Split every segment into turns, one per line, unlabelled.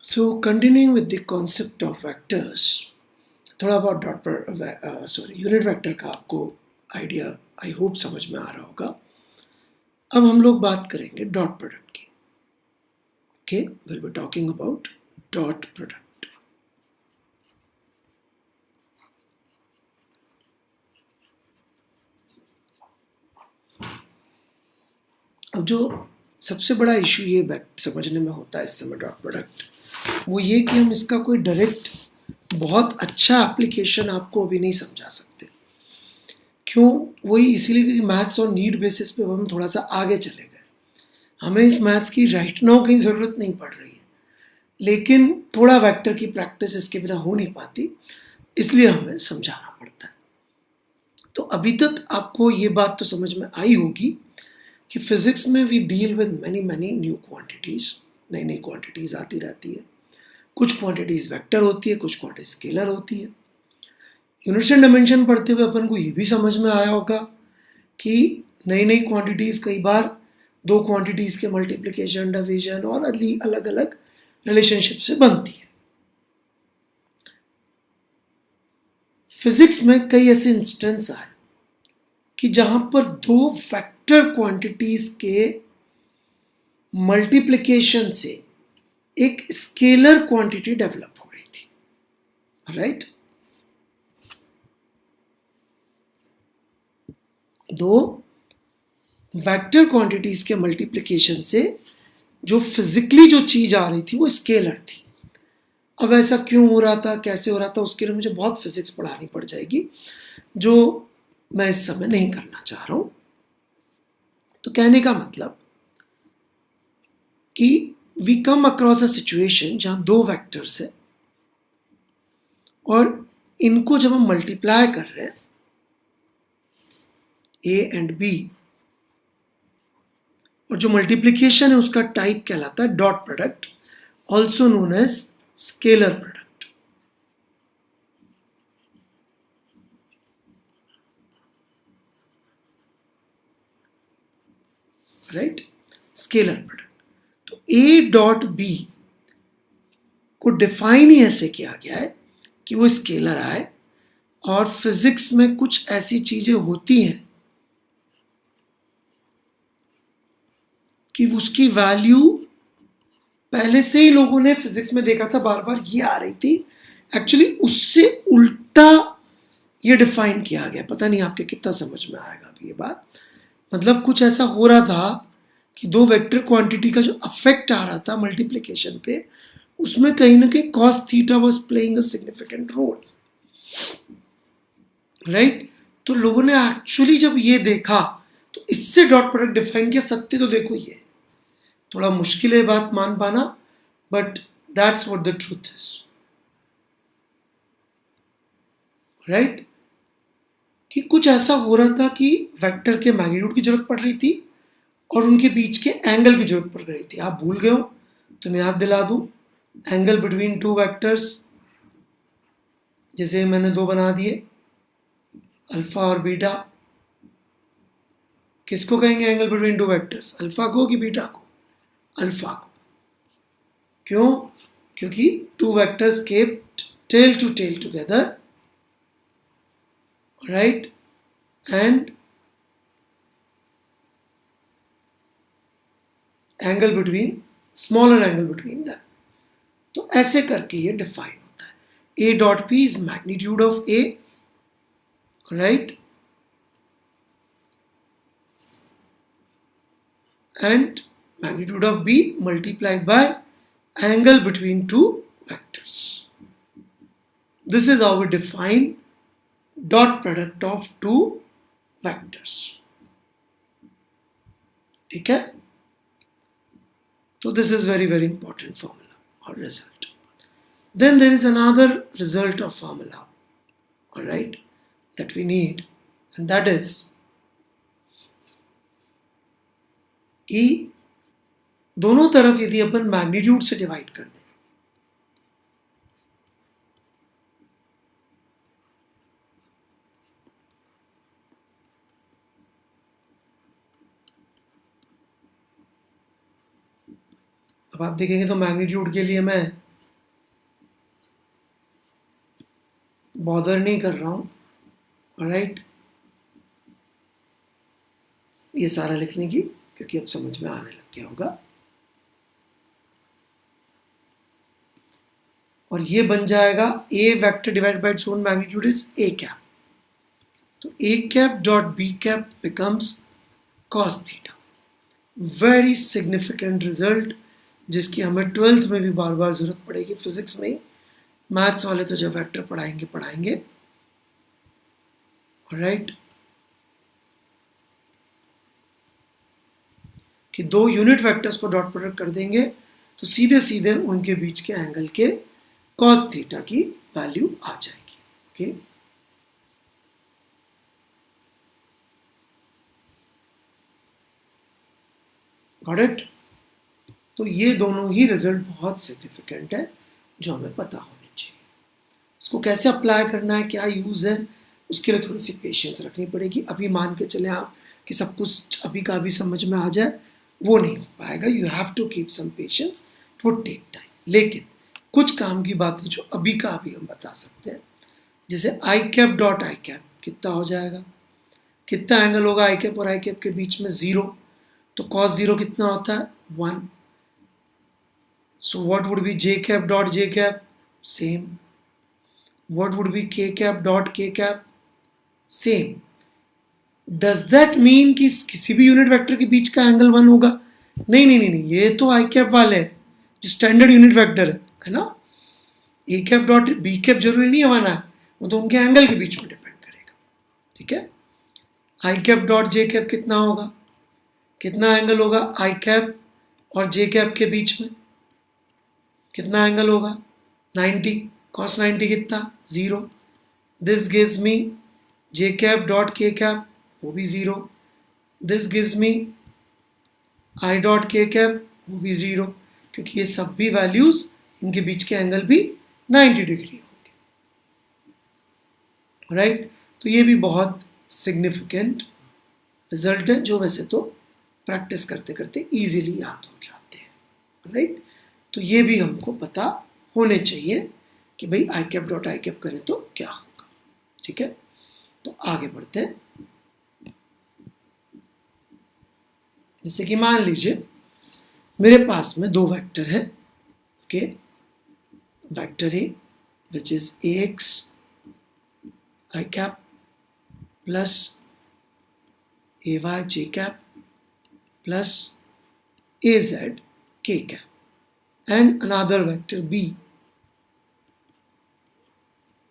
So continuing with the concept of vectors, थोड़ा बहुत unit vector का आपको आइडिया आई होप समझ में आ रहा होगा। अब हम लोग बात करेंगे डॉट प्रोडक्ट की। Okay, will be talking about dot product. अब जो सबसे बड़ा इशू ये वेक्ट समझने में होता है इस समय डॉट प्रोडक्ट, वो ये कि हम इसका कोई डायरेक्ट बहुत अच्छा एप्लीकेशन आपको अभी नहीं समझा सकते। क्यों? वही इसीलिए कि मैथ्स और नीड बेसिस पे हम थोड़ा सा आगे चले गए। हमें इस मैथ्स की राइट नाउ की ज़रूरत नहीं पड़ रही है, लेकिन थोड़ा वेक्टर की प्रैक्टिस इसके बिना हो नहीं पाती, इसलिए हमें समझाना पड़ता है। तो अभी तक आपको ये बात तो समझ में आई होगी कि फिजिक्स में we deal with many many new quantities, नई नई क्वांटिटीज़ आती रहती है। कुछ क्वांटिटीज़ वेक्टर होती है, कुछ क्वांटिटीज स्केलर होती है। यूनिट्स एंड डायमेंशन पढ़ते हुए अपन को ये भी समझ में आया होगा कि नई नई क्वांटिटीज़ कई बार दो क्वांटिटीज़ के मल्टीप्लिकेशन, डिवीजन और अलग अलग रिलेशनशिप से बनती है। फिजिक्स में कई ऐसे इंस्टेंस आए कि जहां पर दो वेक्टर क्वांटिटीज के मल्टीप्लिकेशन से एक स्केलर क्वांटिटी डेवलप हो रही थी, राइट? दो वेक्टर क्वांटिटीज के मल्टीप्लिकेशन से जो फिजिकली जो चीज आ रही थी वो स्केलर थी। अब ऐसा क्यों हो रहा था, कैसे हो रहा था, उसके लिए मुझे बहुत फिजिक्स पढ़ानी पड़ जाएगी, जो मैं इस समय नहीं करना चाह रहा हूं। तो कहने का मतलब कि we come across a situation जहां दो वेक्टर्स है और इनको जब हम मल्टीप्लाई कर रहे हैं ए एंड बी, और जो मल्टीप्लिकेशन है उसका टाइप कहलाता है dot product, also known as scalar product, right? Scalar product. तो ए डॉट बी को डिफाइन ही ऐसे किया गया है कि वो स्केलर आए, और फिजिक्स में कुछ ऐसी चीजें होती हैं कि उसकी वैल्यू पहले से ही लोगों ने फिजिक्स में देखा था, बार बार ये आ रही थी, एक्चुअली उससे उल्टा ये डिफाइन किया गया। पता नहीं आपके कितना समझ में आएगा अभी ये बात। मतलब कुछ ऐसा हो रहा था कि दो वेक्टर क्वांटिटी का जो अफेक्ट आ रहा था मल्टीप्लिकेशन पे, उसमें कहीं ना कहीं cos theta was playing a significant role, right? तो लोगों ने एक्चुअली जब ये देखा तो इससे डॉट प्रोडक्ट डिफाइन किया। सत्य तो देखो, ये थोड़ा मुश्किल है बात मान पाना, but that's what the truth is, right? कि कुछ ऐसा हो रहा था कि वेक्टर के मैग्नीट्यूड की जरूरत पड़ रही थी और उनके बीच के एंगल की जरूरत पड़ रही थी। आप भूल गए हो तो मैं याद दिला दूं, एंगल बिटवीन टू वेक्टर्स, जैसे मैंने दो बना दिए, अल्फा और बीटा। किसको कहेंगे angle between two vectors? Alpha को कि बीटा को? अल्फा को। क्यों? क्योंकि two vectors kept tail to tail together, right? And angle between, smaller angle between that. तो ऐसे करके ये डिफाइन होता है। A dot P is magnitude of A, right? And magnitude of B multiplied by angle between two vectors. This is how we define dot product of two vectors. ठीक है? So this is very very important formula or result. Then there is another result of formula, all right, that we need, and that is कि दोनों तरफ यदि अपन magnitude से divide कर दें, अब आप देखेंगे तो मैग्नीट्यूड के लिए मैं बॉदर नहीं कर रहा हूँ, ऑलराइट, ये सारा लिखने की, क्योंकि अब समझ में आने लग गया होगा। और ये बन जाएगा A vector divide by its own magnitude is A cap. तो A cap dot B cap becomes cos theta. Very significant result, जिसकी हमें 12th में भी बार बार जरूरत पड़ेगी, फिजिक्स में। मैथ्स वाले तो जब वेक्टर पढ़ाएंगे, ऑलराइट, कि दो unit vectors co dot product कर देंगे तो सीधे सीधे उनके बीच के एंगल के कॉस थीटा की वैल्यू आ जाएगी। Okay, got it? तो ये दोनों ही रिजल्ट बहुत सिग्निफिकेंट है, जो हमें पता होने चाहिए। इसको कैसे अप्लाई करना है, क्या यूज है, उसके लिए थोड़ी सी पेशेंस रखनी पड़ेगी। अभी मान के चले आप कि सब कुछ अभी का अभी समझ में आ जाए, वो नहीं हो पाएगा। You have to keep some patience, it would take time. लेकिन कुछ काम की बातें जो अभी का अभी हम बता सकते हैं, जैसे आई कैप डॉट आई कैप कितना हो जाएगा, कितना एंगल होगा आई कैप और आई कैप के बीच में, 0। तो कॉस 0 कितना होता है, 1। So what would be J cap dot J cap, same. What would be K cap dot K cap, same. Does that mean कि किसी भी यूनिट वेक्टर के बीच का एंगल 1 होगा? नहीं नहीं नहीं नहीं, ये तो आई कैप वाले है जो स्टैंडर्ड यूनिट वेक्टर है ना। ए कैप डॉट बी कैप जरूरी नहीं है 1 है, वो तो उनके एंगल के बीच में डिपेंड करेगा। ठीक है, आई कैप डॉट जे कैप कितना होगा, कितना एंगल होगा आई कैप और जे कैप के बीच में, कितना एंगल होगा, 90। कॉस 90 कितना, 0। This gives me J cap dot K cap, वो भी 0। This gives me I dot K cap, वो भी 0, क्योंकि ये सब भी वैल्यूज, इनके बीच के एंगल भी 90 डिग्री होंगे, राइट। तो ये भी बहुत सिग्निफिकेंट रिजल्ट है, जो वैसे तो प्रैक्टिस करते करते इजीली याद हो जाते हैं, राइट। तो ये भी हमको पता होने चाहिए कि भाई आई कैप डॉट आई कैप करें तो क्या होगा। ठीक है, तो आगे बढ़ते हैं। जैसे कि मान लीजिए मेरे पास में दो वेक्टर है, okay, vector A which is A X I cap plus A Y J cap plus A Z K cap, and another vector B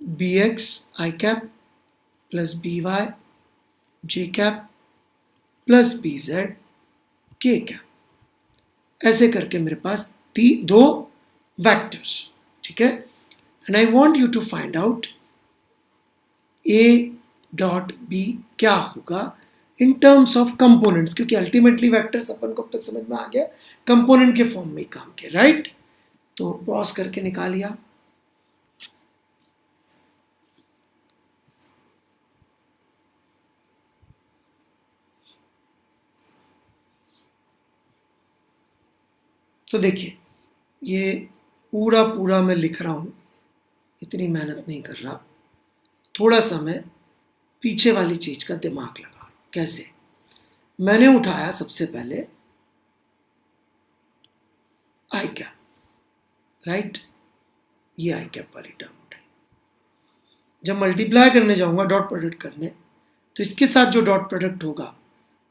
bx i cap plus by j cap plus bz k cap। ऐसे करके मेरे पास दो vectors, ठीक है। And I want you to find out a dot b क्या होगा in terms of components, क्योंकि ultimately vectors अपन को अब तक समझ में आ गया कंपोनेंट के फॉर्म में ही काम किया, राइट। तो पॉज करके निकालिया। तो देखिए ये पूरा मैं लिख रहा हूं, इतनी मेहनत नहीं कर रहा, थोड़ा सा मैं पीछे वाली चीज का दिमाग लगा रहा हूं। कैसे? मैंने उठाया सबसे पहले आई कैप, राइट, ये आई कैप वाली टर्म उठाई। जब मल्टीप्लाई करने जाऊंगा डॉट प्रोडक्ट करने, तो इसके साथ जो डॉट प्रोडक्ट होगा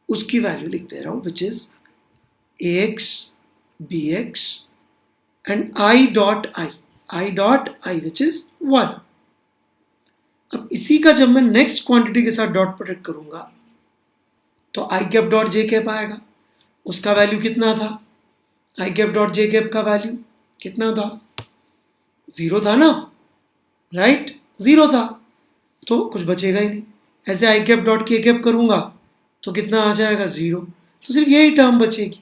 उसकी वैल्यू लिख दे रहा हूं, विच is A x bx and i dot i which is 1। अब इसी का जब मैं नेक्स्ट क्वांटिटी के साथ डॉट प्रोडक्ट करूंगा तो आई कैप डॉट जे कैप आएगा, उसका वैल्यू कितना था, आई कैप डॉट जे कैप का वैल्यू कितना था, 0 था ना, राइट, 0 था, तो कुछ बचेगा ही नहीं। ऐसे आई कैप डॉट के कैप करूंगा तो कितना आ जाएगा, 0, तो सिर्फ यही टर्म बचेगी।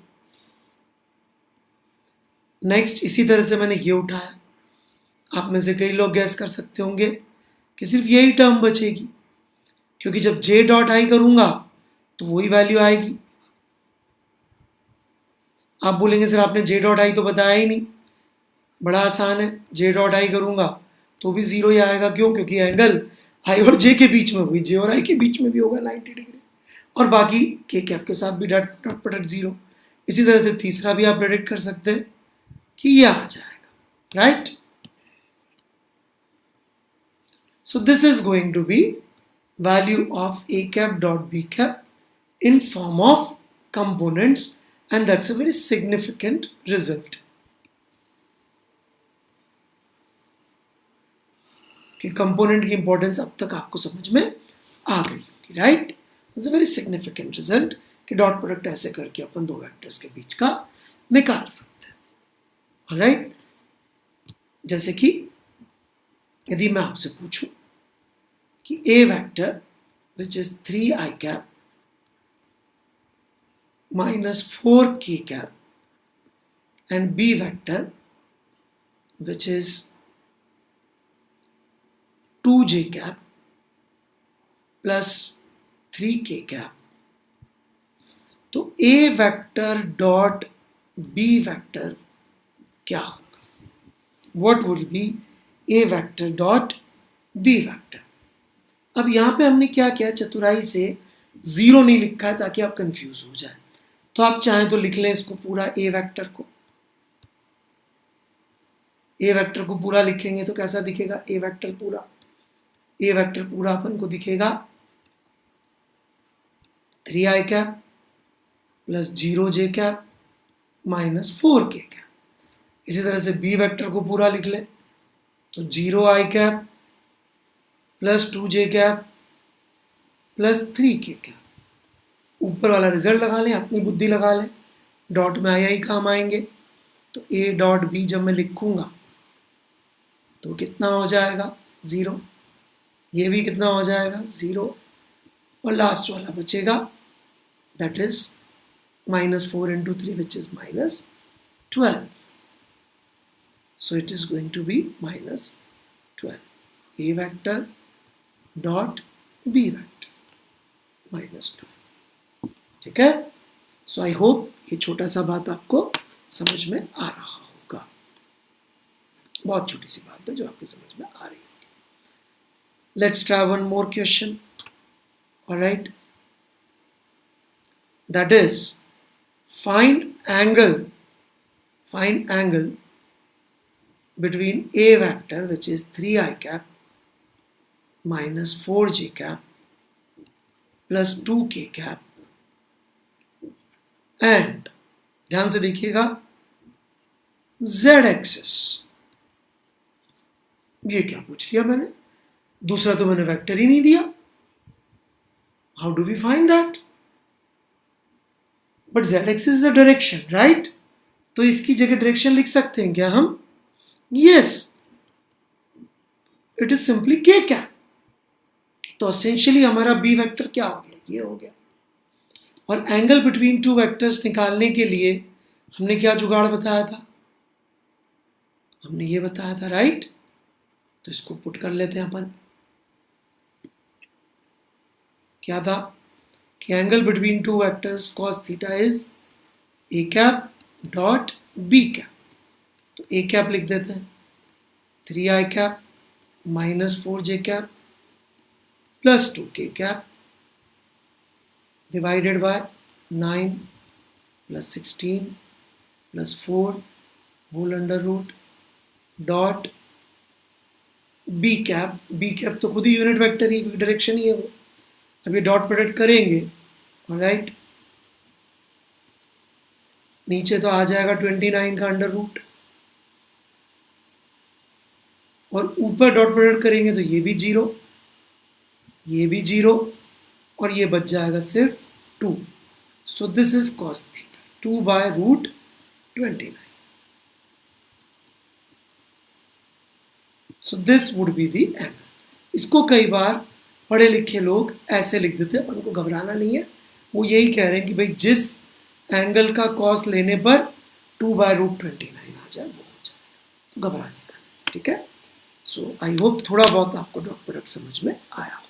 नेक्स्ट इसी तरह से मैंने ये उठाया, आप में से कई लोग गैस कर सकते होंगे कि सिर्फ यही टर्म बचेगी, क्योंकि जब जे डॉट आई करूंगा तो वही वैल्यू आएगी। आप बोलेंगे सर आपने जे डॉट आई तो बताया ही नहीं। बड़ा आसान है, जे डॉट आई करूंगा तो भी 0 ही आएगा। क्यों? क्योंकि एंगल आई और जे के बीच में हुई, जे और आई के बीच में भी होगा 90 डिग्री, और बाकी के कैप के साथ भी डॉट प्रोडक्ट 0। इसी तरह से तीसरा भी आप प्रेडिक्ट कर सकते हैं कि ये आ जाएगा, right. So this is going to be value of a cap dot b cap in form of components, and that's a very significant result. कि कंपोनेंट की इंपॉर्टेंस अब तक आपको समझ में आ गई होगी, right. It's a very significant result कि डॉट प्रोडक्ट ऐसे करके अपन दो वेक्टर्स के बीच का निकाल सकते हैं, राइट। जैसे कि यदि मैं आपसे पूछूं कि A vector which is 3i cap minus 4k cap and b vector which is 2j cap plus 3k cap, तो a vector dot b vector क्या होगा? What will be a vector dot b vector? अब यहां पे हमने क्या किया, चतुराई से 0 नहीं लिखा है ताकि आप कंफ्यूज हो जाए। तो आप चाहें तो लिख लें इसको पूरा, a वेक्टर को, a वेक्टर को पूरा लिखेंगे तो कैसा दिखेगा? a वेक्टर पूरा, a वेक्टर पूरा अपन को दिखेगा 3i cap plus 0j cap minus 4k cap। इसी तरह से b वेक्टर को पूरा लिख ले तो 0i cap plus 2j cap plus 3k cap। ऊपर वाला रिजल्ट लगा लें, अपनी बुद्धि लगा लें, डॉट में आई काम आएंगे। तो a डॉट b जब मैं लिखूंगा तो कितना हो जाएगा? 0। ये भी कितना हो जाएगा? 0। और लास्ट वाला बचेगा, that is -4 into 3 which is -12. So it is going to be -12. A vector dot b vector -12. ठीक है। सो आई होप ये छोटा सा बात आपको समझ में आ रहा होगा। बहुत छोटी सी बात है जो आपके समझ में आ रही होगी। Let's try one more question, alright, that is find angle between a vector which is 3i cap minus 4j cap plus 2k cap and ध्यान से देखिएगा z एक्सिस। ये क्या पूछ लिया मैंने? दूसरा तो मैंने वेक्टर ही नहीं दिया। How do we find that? But z axis is a direction, right? तो इसकी जगह डायरेक्शन लिख सकते हैं क्या हम? Yes, it is simply k cap. तो एसेंशियली हमारा b वेक्टर क्या हो गया? ये हो गया। और एंगल बिटवीन टू वेक्टर्स निकालने के लिए हमने क्या जुगाड़ बताया था? हमने ये बताया था, राइट? तो इसको पुट कर लेते हैं अपन। क्या था कि angle between two vectors cos theta is a cap dot b cap. तो a कैप लिख देते हैं 3i cap minus 4j cap plus 2k cap divided by 9 plus 16 plus 4 whole under root dot b cap तो खुद ही unit vector ही, direction ही है वो। अब ये डॉट प्रोडक्ट करेंगे, ऑलराइट, नीचे तो आ जाएगा 29 का अंडर रूट, और ऊपर डॉट प्रोडक्ट करेंगे तो ये भी 0, ये भी 0, और ये बच जाएगा सिर्फ 2। So this is cos theta 2 by root 29। So this would be the angle. इसको कई बार पढ़े लिखे लोग ऐसे लिख देते हैं, अपन को घबराना नहीं है। वो यही कह रहे हैं कि भाई जिस एंगल का कॉस लेने पर 2 बाय रूट 29 आ जाए वो हो जाए, तो घबराने का, ठीक है। सो आई होप थोड़ा बहुत आपको डॉट प्रोडक्ट समझ में आया हो।